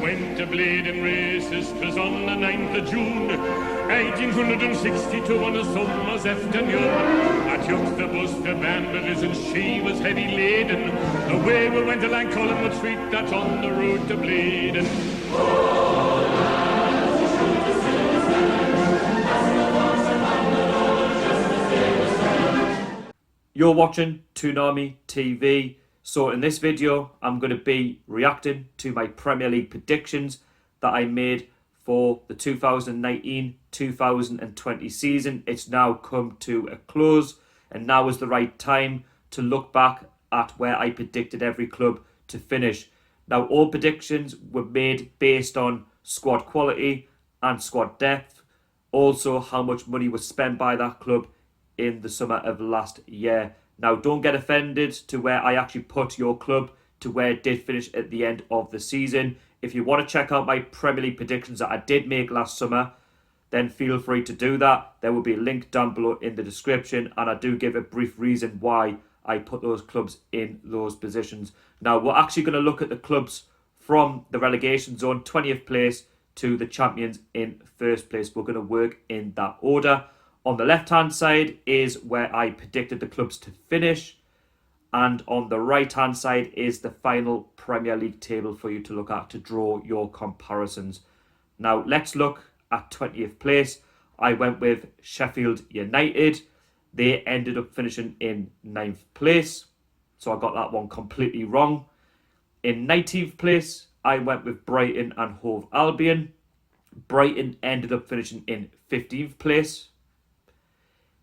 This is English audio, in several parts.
went to bleeding races, 'twas on the 9th of June, 1862 on a summer's afternoon. I took the bus to Bamberley's and she was heavy laden. Away we went along Collingwood Street, that's on the road to bleeding. You're watching TOON TV. So in this video, I'm going to be reacting to my Premier League predictions that I made for the 2019-2020 season. It's now come to a close, and now is the right time to look back at where I predicted every club to finish. Now, all predictions were made based on squad quality and squad depth. Also, how much money was spent by that club in the summer of last year. Now, don't get offended to where I actually put your club to where it did finish at the end of the season. If you want to check out my Premier League predictions that I did make last summer, then feel free to do that. There will be a link down below in the description, and I do give a brief reason why I put those clubs in those positions. Now, we're actually going to look at the clubs from the relegation zone, 20th place, to the champions in first place. We're going to work in that order. On the left-hand side is where I predicted the clubs to finish. And on the right-hand side is the final Premier League table for you to look at to draw your comparisons. Now, let's look at 20th place. I went with Sheffield United. They ended up finishing in 9th place. So I got that one completely wrong. In 19th place, I went with Brighton and Hove Albion. Brighton ended up finishing in 15th place.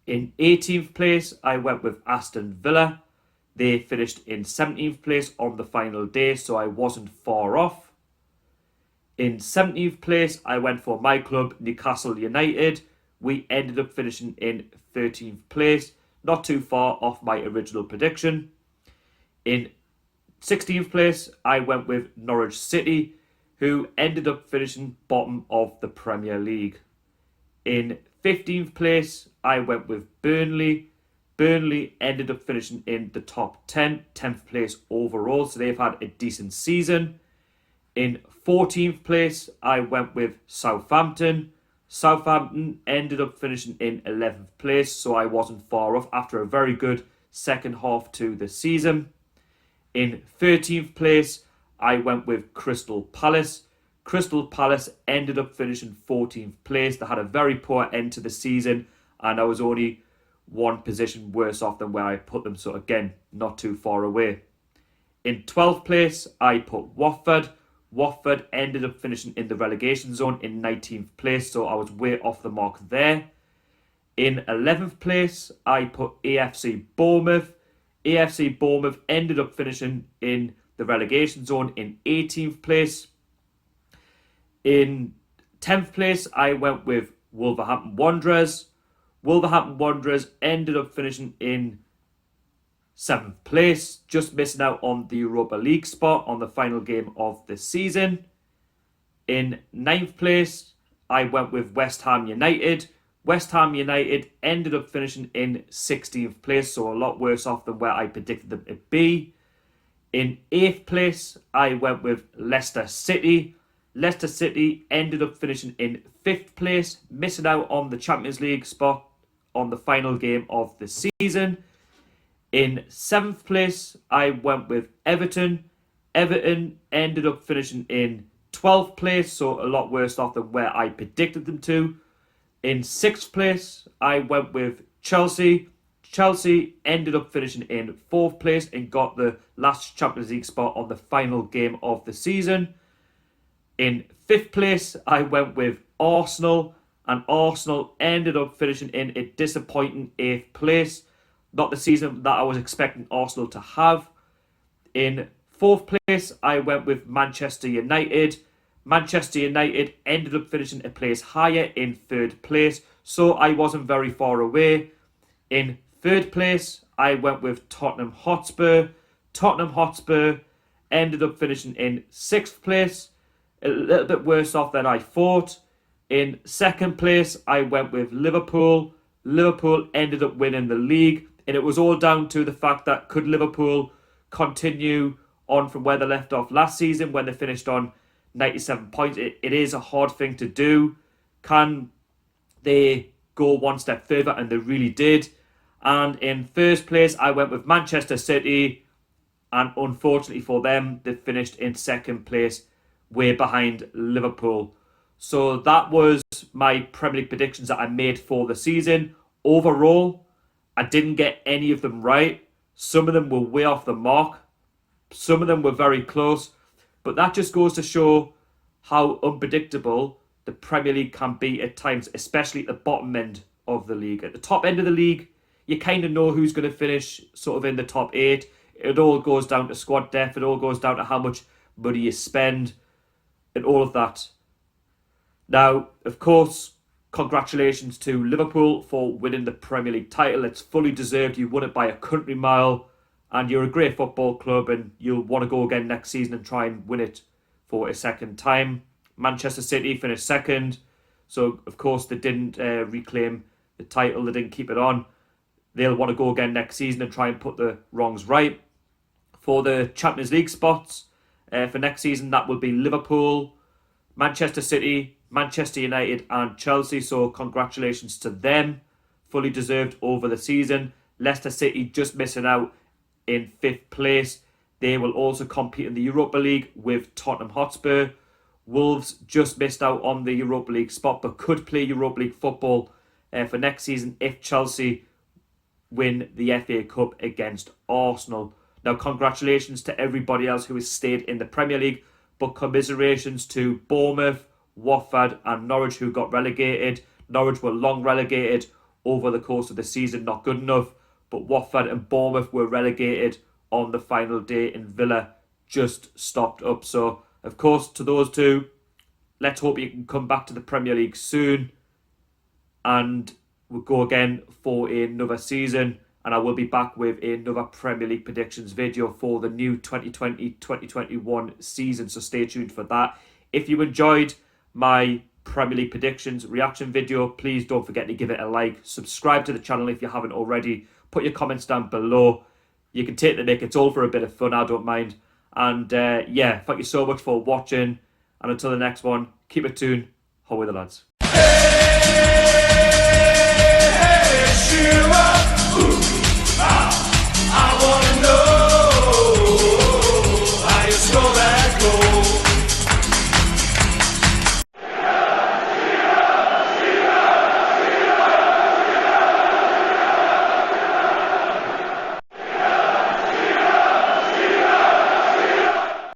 In 18th place, I went with Aston Villa. They finished in 17th place on the final day, so I wasn't far off. In 17th place, I went for my club, Newcastle United. We ended up finishing in 13th place, not too far off my original prediction. In 16th place, I went with Norwich City, who ended up finishing bottom of the Premier League. In 15th place, I went with Burnley. Burnley ended up finishing in the top 10, 10th place overall, so they've had a decent season. In 14th place, I went with Southampton. Southampton ended up finishing in 11th place, so I wasn't far off after a very good second half to the season. In 13th place, I went with Crystal Palace. Crystal Palace ended up finishing 14th place. They had a very poor end to the season, and I was only one position worse off than where I put them, so again, not too far away. In 12th place, I put Watford. Watford ended up finishing in the relegation zone in 19th place, so I was way off the mark there. In 11th place, I put AFC Bournemouth. AFC Bournemouth ended up finishing in the relegation zone in 18th place. In 10th place, I went with Wolverhampton Wanderers. Wolverhampton Wanderers ended up finishing in 7th place, just missing out on the Europa League spot on the final game of the season. In 9th place, I went with West Ham United. West Ham United ended up finishing in 16th place, so a lot worse off than where I predicted them to be. In 8th place, I went with Leicester City. Leicester City ended up finishing in 5th place, missing out on the Champions League spot on the final game of the season. In 7th place, I went with Everton. Everton ended up finishing in 12th place, so a lot worse off than where I predicted them to. In 6th place, I went with Chelsea. Chelsea ended up finishing in 4th place and got the last Champions League spot on the final game of the season. In 5th place, I went with Arsenal, and Arsenal ended up finishing in a disappointing 8th place. Not the season that I was expecting Arsenal to have. In 4th place, I went with Manchester United. Manchester United ended up finishing a place higher in 3rd place, so I wasn't very far away. In 3rd place, I went with Tottenham Hotspur. Tottenham Hotspur ended up finishing in 6th place, a little bit worse off than I thought. In 2nd place, I went with Liverpool. Liverpool ended up winning the league, and it was all down to the fact that could Liverpool continue on from where they left off last season when they finished on 97 points. It is a hard thing to do. Can they go one step further? And they really did. And in first place, I went with Manchester City. And unfortunately for them, they finished in second place, way behind Liverpool. So that was my Premier League predictions that I made for the season. Overall, I didn't get any of them right. Some of them were way off the mark. Some of them were very close. But that just goes to show how unpredictable the Premier League can be at times, especially at the bottom end of the league. At the top end of the league, you kind of know who's going to finish sort of in the top 8. It all goes down to squad depth. It all goes down to how much money you spend and all of that. Now, of course, congratulations to Liverpool for winning the Premier League title. It's fully deserved. You won it by a country mile. And you're a great football club and you'll want to go again next season and try and win it for a second time. Manchester City finished second. So, of course, they didn't reclaim the title. They didn't keep it on. They'll want to go again next season and try and put the wrongs right. For the Champions League spots for next season, that will be Liverpool, Manchester City, Manchester United and Chelsea. So, congratulations to them. Fully deserved over the season. Leicester City just missing out in 5th place. They will also compete in the Europa League with Tottenham Hotspur. Wolves just missed out on the Europa League spot but could play Europa League football for next season if Chelsea win the FA Cup against Arsenal. Now, congratulations to everybody else who has stayed in the Premier League, but commiserations to Bournemouth, Watford and Norwich who got relegated. Norwich were long relegated over the course of the season, not good enough. But Watford and Bournemouth were relegated on the final day and Villa just stopped up. So, of course, to those two, let's hope you can come back to the Premier League soon. And we'll go again for another season. And I will be back with another Premier League predictions video for the new 2020-2021 season. So stay tuned for that. If you enjoyed my Premier League predictions reaction video, please don't forget to give it a like. Subscribe to the channel if you haven't already. Put your comments down below. You can take the mick. It's all for a bit of fun. I don't mind. And yeah, thank you so much for watching. And until the next one, keep it tuned. HOWAY the lads. I wanna know how you score that goal.